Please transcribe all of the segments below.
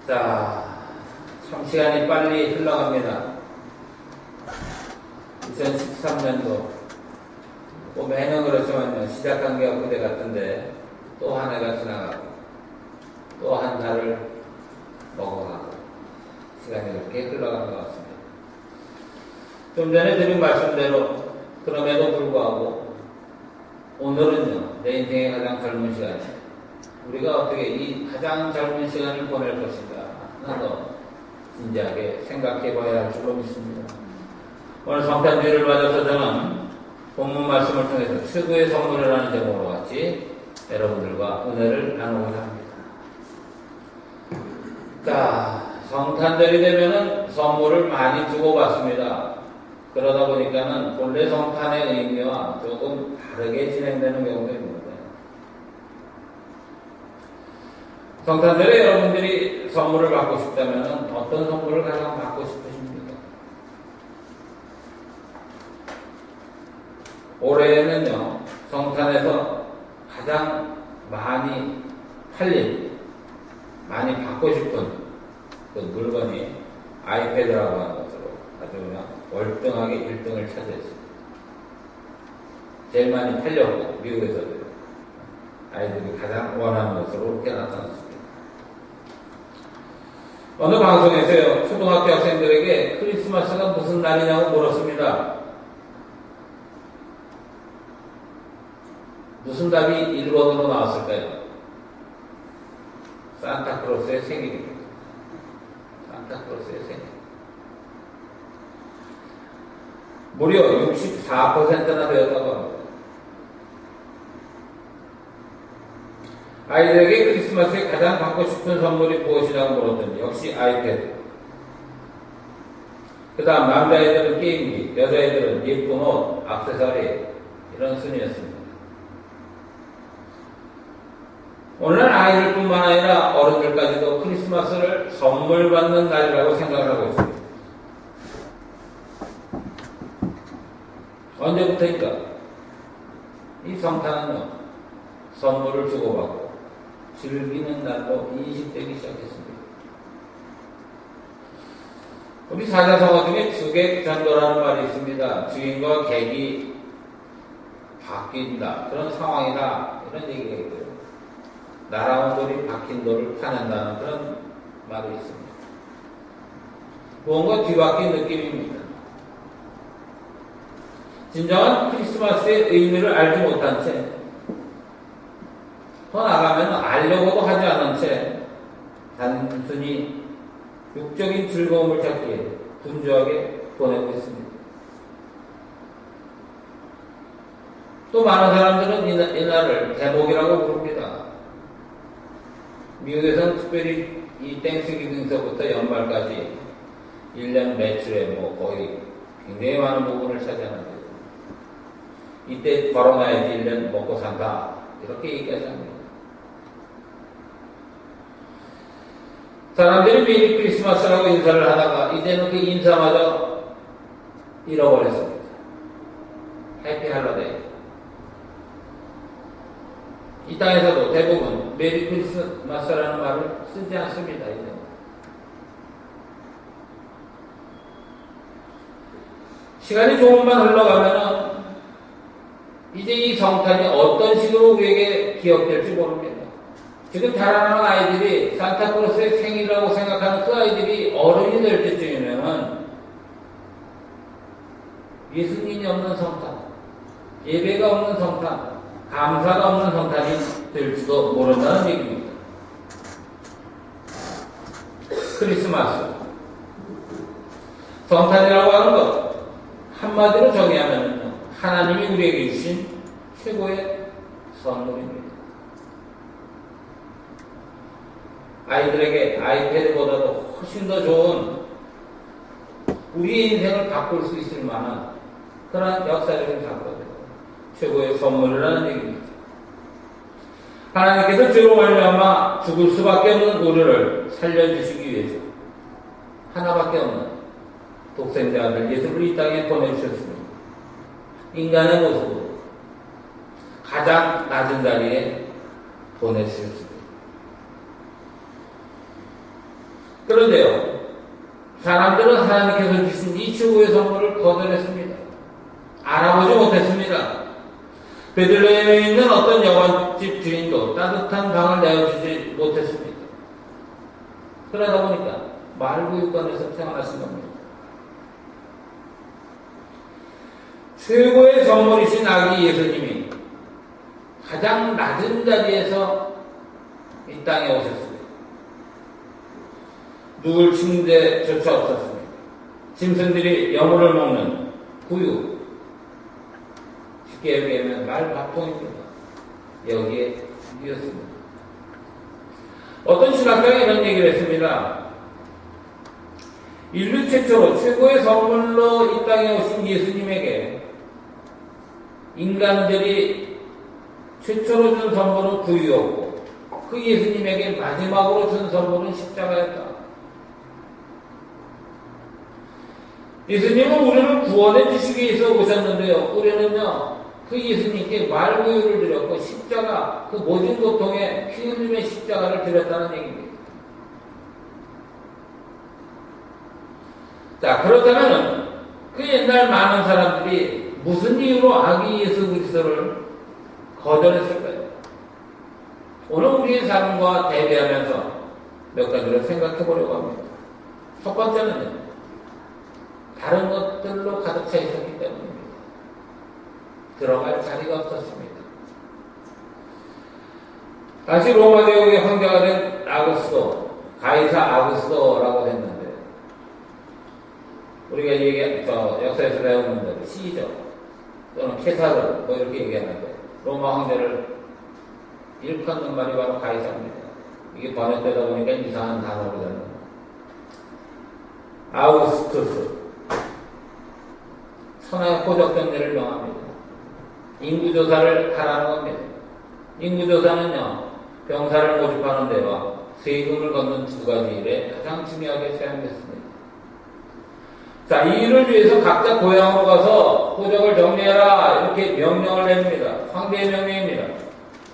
자, 참 시간이 빨리 흘러갑니다. 2013년도 매년 그렇지만요, 시작한 게 엊그제 같은데 또 한 해가 지나가고 또 한 달을 먹어가고 시간이 그렇게 흘러가는 것 같습니다. 좀 전에 드린 말씀대로 그럼에도 불구하고 오늘은요, 내 인생의 가장 젊은 시간이에요. 우리가 어떻게 이 가장 젊은 시간을 보낼 것인가 하나 더 진지하게 생각해 봐야 할 줄로 믿습니다. 오늘 성탄주의를 맞아서 저는 본문 말씀을 통해서 최고의 선물이라는 제목으로 같이 여러분들과 은혜를 나누고자 합니다. 자, 성탄절이 되면은 선물을 많이 주고받습니다. 그러다 보니까는 본래 성탄의 의미와 조금 다르게 진행되는 경우도 있습니다. 성탄절에 여러분들이 선물을 받고 싶다면 어떤 선물을 가장 받고 싶으십니까? 올해는요, 성탄에서 가장 많이 팔린, 많이 받고 싶은 그 물건이 아이패드라고 하는 것으로 아주 그냥 월등하게 1등을 차지했습니다. 제일 많이 팔렸고, 미국에서도 아이들이 가장 원하는 것으로 그렇게 나타났습니다. 어느 방송에서요, 초등학교 학생들에게 크리스마스가 무슨 날이냐고 물었습니다. 무슨 답이 1번으로 나왔을까요? 산타크로스의 생일입니다. 산타크로스의 생일. 무려 64%나 되었다고 합니다. 아이들에게 크리스마스에 가장 받고 싶은 선물이 무엇이라고 물었더니 역시 아이패드. 그 다음 남자애들은 게임기, 여자애들은 예쁜 옷, 액세서리 이런 순이었습니다. 오늘날 아이들뿐만 아니라 어른들까지도 크리스마스를 선물 받는 날이라고 생각하고 있습니다. 언제부터인가? 이 성탄은요, 선물을 주고받고 즐기는 날로 인식되기 시작했습니다. 우리 사자성어 중에 주객전도라는 말이 있습니다. 주인과 객이 바뀐다. 그런 상황이다. 이런 얘기가 있고요. 날아온 돌이 박힌 돌을 파낸다는 그런 말이 있습니다. 무언가 뒤바뀐 느낌입니다. 진정한 크리스마스의 의미를 알지 못한 채, 더 나가면 알려고도 하지 않은 채 단순히 육적인 즐거움을 찾기에 분주하게 보내고 있습니다. 또 많은 사람들은 이날을 대목이라고 부릅니다. 미국에서는 특별히 이 땡스기빙서부터 연말까지 1년 매출의 거의 굉장히 많은 부분을 차지하는데, 이때 벌어놔야지 1년 먹고 산다. 이렇게 얘기하지 합니다. 사람들이 메리 크리스마스라고 인사를 하다가 이제는 그 인사마저 잃어버렸습니다. 해피 할러데이. 이 땅에서도 대부분 메리 크리스마스라는 말을 쓰지 않습니다. 이제. 시간이 조금만 흘러가면은 이제 이 성탄이 어떤 식으로 우리에게 기억될지 모릅니다. 지금 자라나는 아이들이 산타크로스의 생일이라고 생각하는 그 아이들이 어른이 될 때쯤이면은 예수님이 없는 성탄, 예배가 없는 성탄, 감사가 없는 성탄이 될지도 모른다는 얘기입니다. 크리스마스. 성탄이라고 하는 것, 한마디로 정의하면 하나님이 우리에게 주신 최고의 선물입니다. 아이들에게 아이패드보다도 훨씬 더 좋은 우리의 인생을 바꿀 수 있을 만한 그런 역사적인 사건입니다. 최고의 선물이라는 얘기입니다. 하나님께서 죄로 말미암아 죽을 수밖에 없는 우리를 살려주시기 위해서 하나밖에 없는 독생자 아들 예수를 이 땅에 보내주셨습니다. 인간의 모습으로 가장 낮은 자리에 보내주셨습니다. 그런데요, 사람들은 하나님께서 주신 이 최고의 선물을 거절했습니다. 알아보지 못했습니다. 베들레헴에 있는 어떤 여관집 주인도 따뜻한 방을 내어주지 못했습니다. 그러다 보니까 말구유관에서 태어나신 겁니다. 최고의 선물이신 아기 예수님이 가장 낮은 자리에서 이 땅에 오셨습니다. 누굴 침대조차 없었습니다. 짐승들이 여물을 먹는 구유, 쉽게 얘기하면 말밥통입니다. 여기에 이었습니다. 어떤 신학자가 이런 얘기를 했습니다. 인류 최초로 최고의 선물로 이 땅에 오신 예수님에게 인간들이 최초로 준 선물은 구유였고 그 예수님에게 마지막으로 준 선물은 십자가였다. 예수님은 우리를 구원해 주시기 위해서 오셨는데요. 우리는요, 그 예수님께 말구유를 드렸고 십자가, 그 모진 고통에 피 흘림의 십자가를 드렸다는 얘기입니다. 자, 그렇다면 그 옛날 많은 사람들이 무슨 이유로 아기 예수 그리스도를 거절했을까요? 오늘 우리의 삶과 대비하면서 몇 가지를 생각해 보려고 합니다. 첫 번째는요, 다른 것들로 가득 차 있었기 때문입니다. 들어갈 자리가 없었습니다. 다시 로마 제국의 황제가 된 아구스도, 가이사 아구스도라고 했는데, 우리가 역사에서 배우는 대로 시저 또는 케사르 뭐 이렇게 얘기하는데, 로마 황제를 일컫는 말이 바로 가이사입니다. 이게 번역되다 보니까 이상한 단어로 되는 아우구스투스, 천하의 호적 정리를 명합니다. 인구조사를 하라는 겁니다. 인구조사는요, 병사를 모집하는 데와 세금을 걷는 두 가지 일에 가장 중요하게 사용됐습니다. 자, 이 일을 위해서 각자 고향으로 가서 호적을 정리해라 이렇게 명령을 냅니다. 황제의 명령입니다.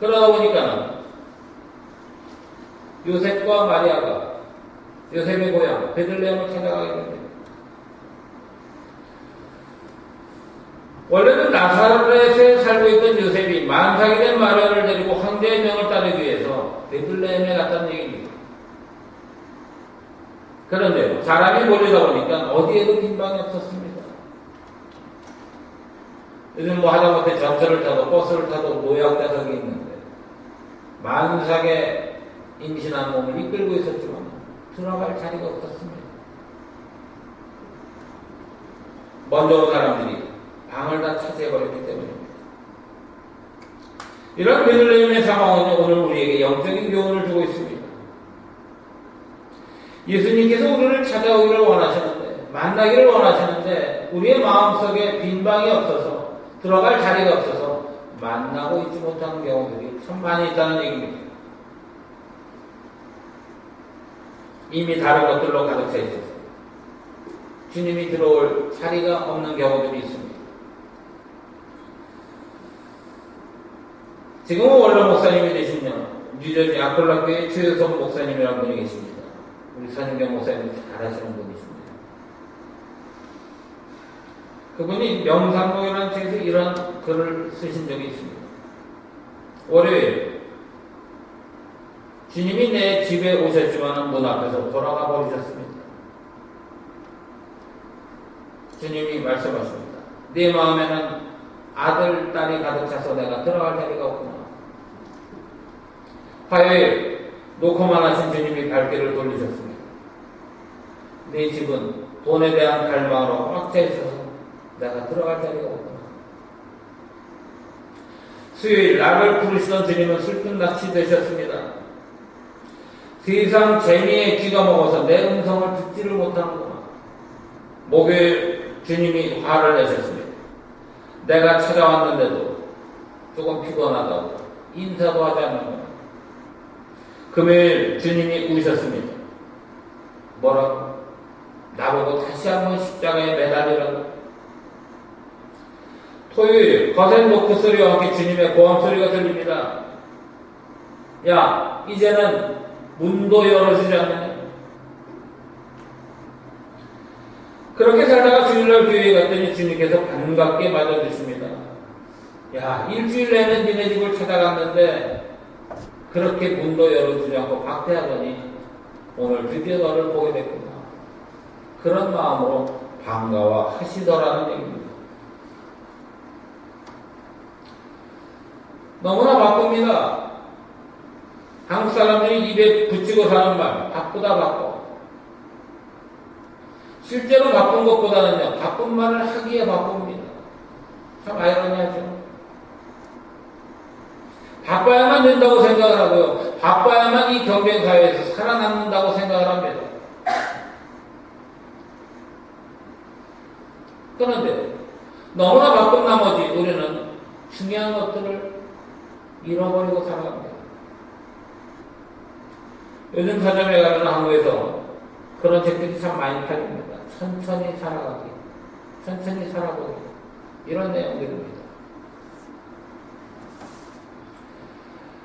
그러다 보니까는 요셉과 마리아가 요셉의 고향 베들레헴을 찾아가게 됩니다. 원래는 나사렛에 살고 있던 요셉이 만삭이 된 마리아를 데리고 황제의 명을 따르기 위해서 베들레헴에 갔다는 얘기입니다. 그런데 사람이 몰리다 보니까 어디에도 빈방이 없었습니다. 요즘 뭐 하다못해 전철을 타도 버스를 타도 노약자석이 있는데 만삭의 임신한 몸을 이끌고 있었지만 들어갈 자리가 없었습니다. 먼저 온 사람들이 방을 다 차지해버렸기 때문입니다. 이런 베들레헴의 상황은 오늘 우리에게 영적인 교훈을 주고 있습니다. 예수님께서 우리를 찾아오기를 원하시는데, 만나기를 원하시는데 우리의 마음속에 빈방이 없어서, 들어갈 자리가 없어서 만나고 있지 못하는 경우들이 참 많이 있다는 얘기입니다. 이미 다른 것들로 가득 차 있어서 주님이 들어올 자리가 없는 경우들이 있습니다. 지금은 원로 목사님이 되시며 뉴저지 아콜라교회 최효성 목사님이라는 분이 계십니다. 우리 선인경 목사님이 잘 아시는 분이십니다. 그분이 명상록이라는 책에서 이런 글을 쓰신 적이 있습니다. 월요일 주님이 내 집에 오셨지만 문 앞에서 돌아가 버리셨습니다. 주님이 말씀하십니다. 네 마음에는 아들, 딸이 가득 차서 내가 들어갈 자리가 없구나. 화요일 놓고만 하신 주님이 발길을 돌리셨습니다. 네 집은 돈에 대한 갈망으로 꽉 차 있어서 내가 들어갈 자리가 없구나. 수요일 나를 부르시던 주님은 슬픈 낯이 되셨습니다. 세상 재미에 귀가 먹어서 내 음성을 듣지를 못하는구나. 목요일 주님이 화를 내셨습니다. 내가 찾아왔는데도 조금 피곤하다고 인사도 하지 않는구나. 금요일 주님이 우셨습니다. 뭐라고? 나보고 다시 한번 십자가에 매달리라고. 토요일 거센 노크 소리와 함께 주님의 고함 소리가 들립니다. 야, 이제는 문도 열어주지 않느냐? 그렇게 살다가 주일날 교회에 갔더니 주님께서 반갑게 맞아주십니다. 야, 일주일 내내 니네 집을 찾아갔는데 그렇게 문도 열어주지 않고 박대하더니 오늘 드디어 너를 보게 됐구나. 그런 마음으로 반가워하시더라는 얘기입니다. 너무나 바쁩니다. 한국 사람들이 입에 붙이고 사는 말, 바쁘다 바빠. 실제로 바쁜 것보다는요, 바쁜 말을 하기에 바쁩니다. 참 아이러니하죠. 바빠야만 된다고 생각을 하고요, 바빠야만 이 경쟁사회에서 살아남는다고 생각을 합니다. 그런데 너무나 바쁜 나머지 우리는 중요한 것들을 잃어버리고 살아갑니다. 요즘 서점에 가면 한국에서 그런 책들이 참 많이 팔립니다. 천천히 살아가기, 천천히 살아보기, 이런 내용들입니다.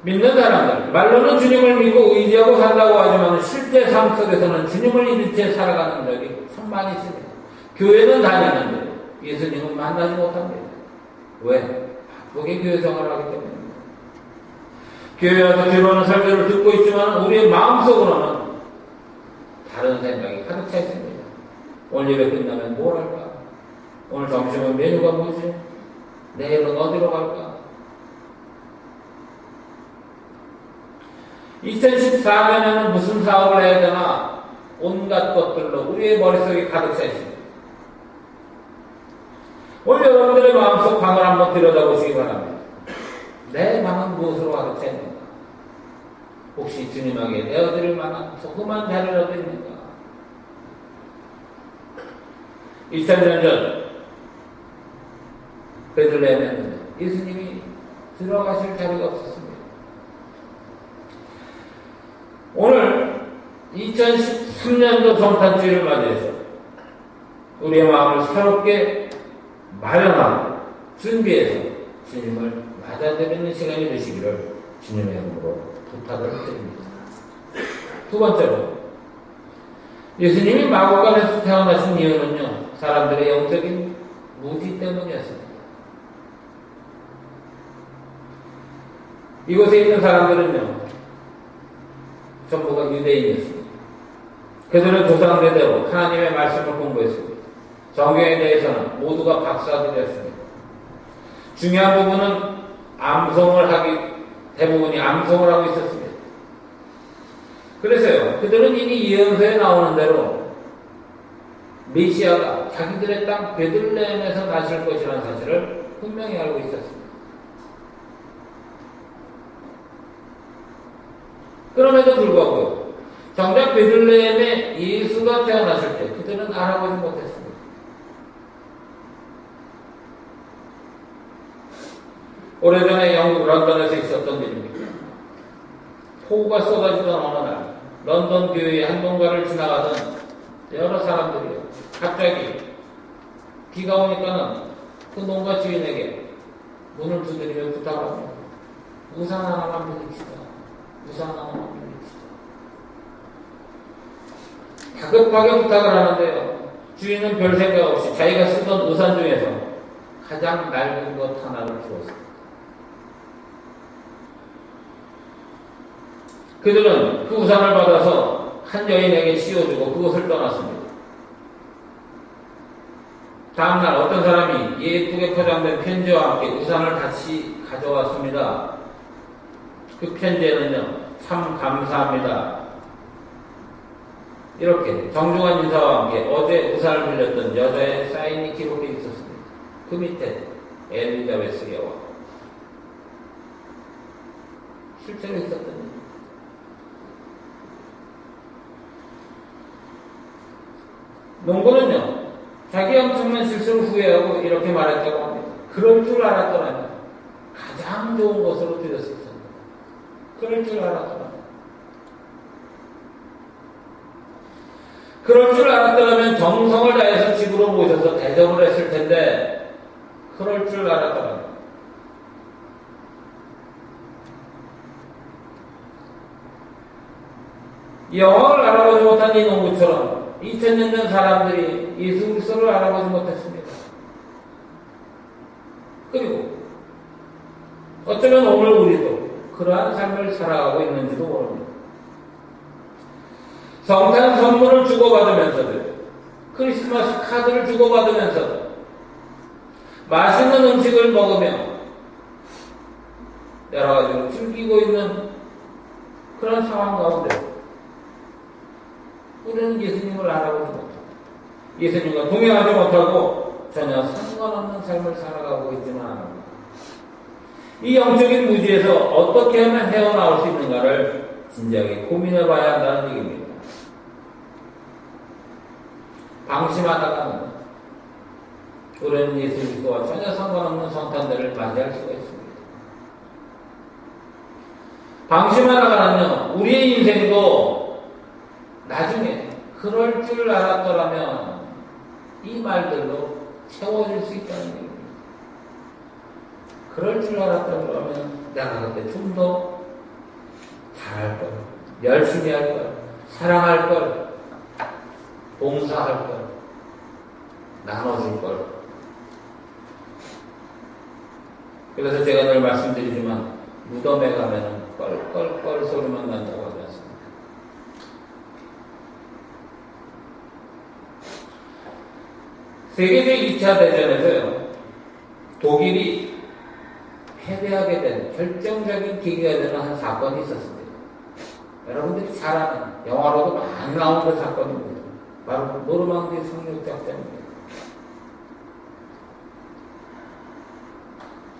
믿는 사람들, 말로는 주님을 믿고 의지하고 산다고 하지만 실제 삶 속에서는 주님을 잊은 채 살아가는 적이 참 많이 있습니다. 교회는 다니는데 예수님은 만나지 못합니다. 왜? 바쁘게 교회 생활을 하기 때문입니다. 교회 와서 들어오는 설교를 듣고 있지만 우리의 마음속으로는 다른 생각이 가득 차 있습니다. 오늘 예배 끝나면 뭘 할까? 오늘 점심은 메뉴가 뭐지? 내일은 어디로 갈까? 2014년에는 무슨 사업을 해야 되나? 온갖 것들로 우리의 머릿속에 가득 차 있습니다. 오늘 여러분들의 마음속 방을 한번 들여다보시기 바랍니다. 내 마음은 무엇으로 가득 차 있는가? 혹시 주님에게 내어드릴 만한 조그만 자리라도 있는가? 2000년 전 베들레헴에는 예수님이 들어가실 자리가 없었습니다. 오늘 2013년도 성탄주의를 맞이해서 우리의 마음을 새롭게 마련하고 준비해서 주님을 맞아들이는 시간이 되시기를 주님의 이름으로 부탁을 드립니다. 두 번째로, 예수님이 마구간에서 태어나신 이유는요, 사람들의 영적인 무지 때문이었습니다. 이곳에 있는 사람들은요, 전부가 유대인이었습니다. 그들은 조상대대로 하나님의 말씀을 공부했습니다. 성경에 대해서는 모두가 박사들이었습니다. 중요한 부분은 대부분이 암송을 하고 있었습니다. 그래서요, 그들은 이미 예언서에 나오는 대로 메시아가 자기들의 땅 베들레헴에서 나실 것이라는 사실을 분명히 알고 있었습니다. 그럼에도 불구하고 정작 베들레헴에 예수가 태어났을 때 그들은 알아보지 못했습니다. 오래전에 영국 런던에서 있었던 일입니다. 폭우가 쏟아지던 어느 날 런던 교회의 한 농가를 지나가던 여러 사람들이요, 갑자기 비가 오니까는 그 농가 주인에게 문을 두드리며 부탁을 합니다. 우산 하나만 빌립시다. 우산 하나만 빌립시다. 다급하게 부탁을 하는데요, 주인은 별 생각 없이 자기가 쓰던 우산 중에서 가장 낡은 것 하나를 주었습니다. 그들은 그 우산을 받아서 한 여인에게 씌워주고 그곳을 떠났습니다. 다음날 어떤 사람이 예쁘게 포장된 편지와 함께 우산을 다시 가져왔습니다. 그 편지에는요, 참 감사합니다, 이렇게 정중한 인사와 함께 어제 우산을 빌렸던 여자의 사인이 기록되어 있었습니다. 그 밑에 엘리자베스 여왕, 실제로 있었던 일. 농부는요, 자기 엄청난 실수를 후회하고 이렇게 말했다고 합니다. 그럴 줄 알았더라면 가장 좋은 것으로 드렸을 텐데. 그럴 줄 알았더라면. 그럴 줄 알았더라면 정성을 다해서 집으로 모셔서 대접을 했을 텐데, 그럴 줄 알았더라면. 여왕을 알아보지 못한 이 농부처럼 2000년 전 사람들이 예수 그리스도를 알아보지 못했습니다. 그리고 어쩌면 오늘 우리도 그러한 삶을 살아가고 있는지도 모릅니다. 성탄 선물을 주고받으면서도, 크리스마스 카드를 주고받으면서도, 맛있는 음식을 먹으며 여러 가지로 즐기고 있는 그런 상황 가운데 우리는 예수님을 알아보지 못하고 예수님과 동행하지 못하고 전혀 상관없는 삶을 살아가고 있지는 않습니다. 이 영적인 무지에서 어떻게 하면 헤어나올 수 있는가를 진지하게 고민해 봐야 한다는 얘기입니다. 방심하다가는 우리는 예수 그리스도와 전혀 상관없는 성탄들을 맞이할 수가 있습니다. 방심하다가는요, 우리의 인생도 나중에 그럴 줄 알았더라면 이 말들로 채워질 수 있다는 얘기입니다. 그럴 줄 알았더라면 내가 그때 좀 더 잘할 걸, 열심히 할 걸, 사랑할 걸, 봉사할 걸, 나눠줄 걸. 그래서 제가 늘 말씀드리지만 무덤에 가면은 껄껄껄 소리만 난다고 하지 않습니까? 세계 제2차 대전에서요, 독일이 패배하게 된 결정적인 계기가 되는 한 사건이 있었습니다. 여러분들이 잘 아는, 영화로도 많이 나온 그 사건입니다. 바로 노르망디 상륙작전입니다.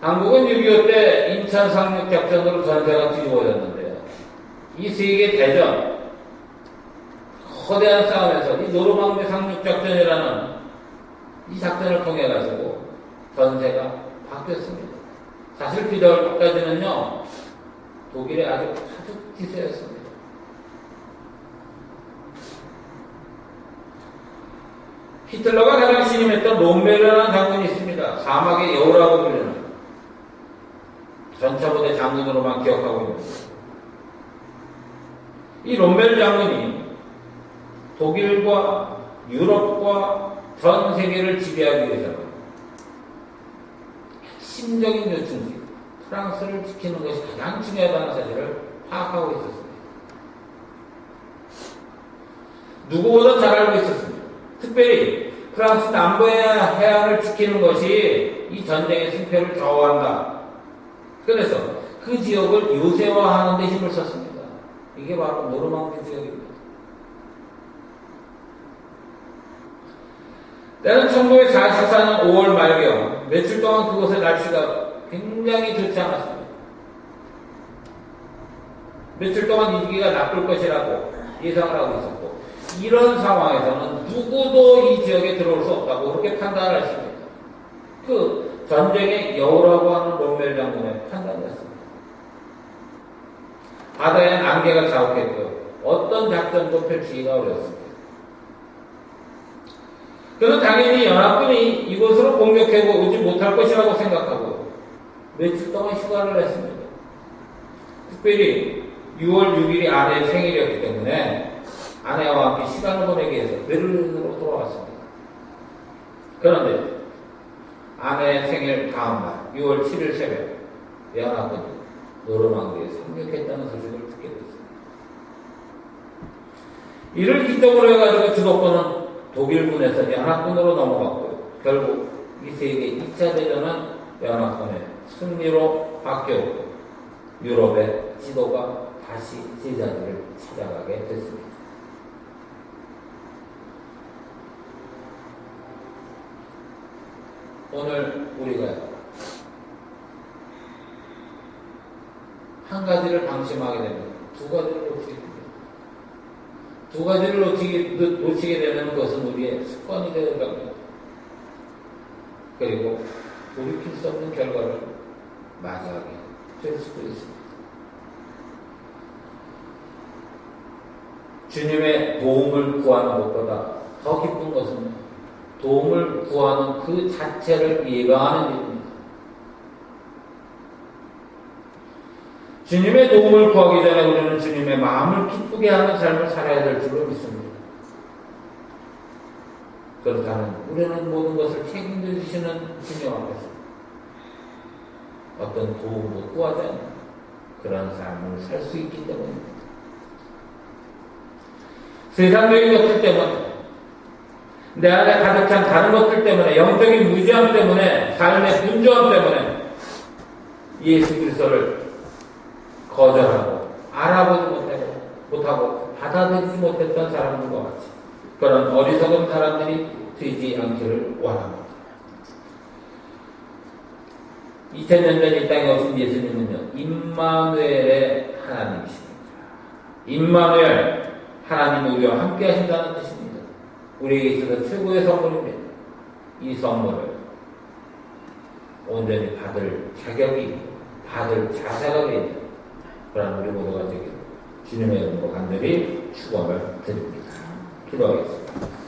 한국은 6.25 때 인천 상륙작전으로 전세가 뒤집어졌는데요. 이 세계 대전, 거대한 싸움에서 이 노르망디 상륙작전이라는 이 작전을 통해 가지고 전세가 바뀌었습니다. 사실 비달까지는요, 독일의 아주 파죽 기세였습니다. 히틀러가 가장 신임했던 롬멜이라는 장군이 있습니다. 사막의 여우라고 불리는 전차부대 장군으로만 기억하고 있습니다. 이 롬멜 장군이 독일과 유럽과 전 세계를 지배하기 위해서 핵심적인 요충지 프랑스를 지키는 것이 가장 중요하다는 사실을 파악하고 있었습니다. 누구보다 잘 알고 있었습니다. 특별히 프랑스 남부의 해안을 지키는 것이 이 전쟁의 승패를 좌우한다. 그래서 그 지역을 요새화하는 데 힘을 썼습니다. 이게 바로 노르망디 지역입니다. 때는 1944년 5월 말경, 며칠 동안 그곳의 날씨가 굉장히 좋지 않았습니다. 며칠 동안 이 시기가 나쁠 것이라고 예상을 하고 있었고, 이런 상황에서는 누구도 이 지역에 들어올 수 없다고 그렇게 판단을 했습니다. 그 전쟁의 여우라고 하는 롬멜 장군의 판단이었습니다. 바다엔 안개가 자욱했고요. 어떤 작전도 펼치기가 어려웠습니다. 그는 당연히 연합군이 이곳으로 공격해 오지 못할 것이라고 생각하고 며칠 동안 휴가를 냈습니다. 특별히 6월 6일이 아내의 생일이었기 때문에 아내와 함께 시간을 보내기 위해서 베를린으로 돌아왔습니다. 그런데 아내의 생일 다음날 6월 7일 새벽 연합군이 노르망디에 상륙했다는 소식을 듣게 됐습니다. 이를 기점으로 해가지고 주도권은 독일군에서 연합군으로 넘어갔고요. 결국 이 세계 2차 대전은 연합군의 승리로 바뀌었고 유럽의 지도가 다시 제자리를 찾아가게 됐습니다. 오늘 우리가 한 가지를 방심하게 되면 두 가지를 놓치게 됩니다. 두 가지를 놓치게 되는 것은 우리의 습관이 되는 겁니다. 그리고 돌이킬 수 없는 결과를 맞이하게 될 수도 있습니다. 주님의 도움을 구하는 것보다 더 기쁜 것은 도움을 구하는 그 자체를 예방하는 일입니다. 주님의 도움을 구하기 전에 우리는 주님의 마음을 기쁘게 하는 삶을 살아야 될 줄로 믿습니다. 그렇다면 우리는 모든 것을 책임져 주시는 주님 앞에서 어떤 도움도 구하지 않는 그런 삶을 살 수 있기 때문입니다. 세상적인 것들 때문에, 내 안에 가득 찬 다른 것들 때문에, 영적인 무지함 때문에, 삶의 분주함 때문에 예수 그리스도를 거절하고 알아보지 못하고 받아들이지 못했던 사람들과 같이 그런 어리석은 사람들이 되지 않기를 원합니다. 2000년 전 이 땅에 오신 예수님은요, 임마누엘의 하나님이십니다. 임마누엘, 하나님 우리와 함께 하신다는 뜻입니다. 우리에게 있어서 최고의 선물입니다. 이 선물을 온전히 받을 자격이 있고 받을 자세가 있는 그런 우리 모두가 되기를 주님의 이름으로 간절히 축원을 드립니다. 기도하겠습니다.